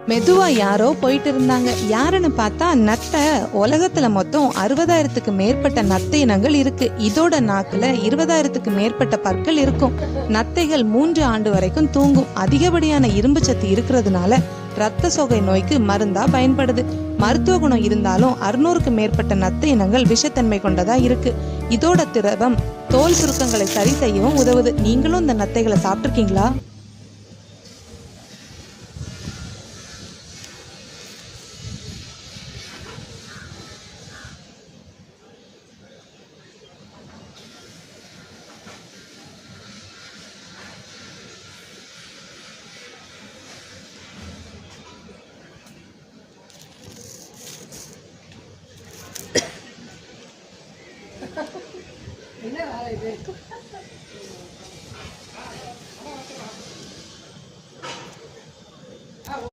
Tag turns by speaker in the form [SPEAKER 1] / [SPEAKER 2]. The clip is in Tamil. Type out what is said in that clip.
[SPEAKER 1] மெதுவா யாரோ போயிட்டு இருந்தாங்க. யாருன்னு பார்த்தா நத்தை. உலகத்துல மொத்தம் 60,000க்கு மேற்பட்ட நத்தை இனங்கள் இருக்கு. இதோட நாக்குல 20,000க்கு மேற்பட்ட பற்கள் இருக்கும். நத்தைகள் 3 ஆண்டு வரைக்கும் தூங்கும். அதிகப்படியான இரும்பு சத்து இருக்கிறதுனால ரத்த சோகை நோய்க்கு மருந்தா பயன்படுது. மருத்துவ குணம் இருந்தாலும் 600க்கு மேற்பட்ட நத்தை இனங்கள் விஷத்தன்மை கொண்டதா இருக்கு. இதோட திரவம் தோல் சுருக்கங்களை சரி செய்யவும் உதவுது. நீங்களும் இந்த நத்தைகளை சாப்பிட்டிருக்கீங்களா?
[SPEAKER 2] என்ன வேலை இது?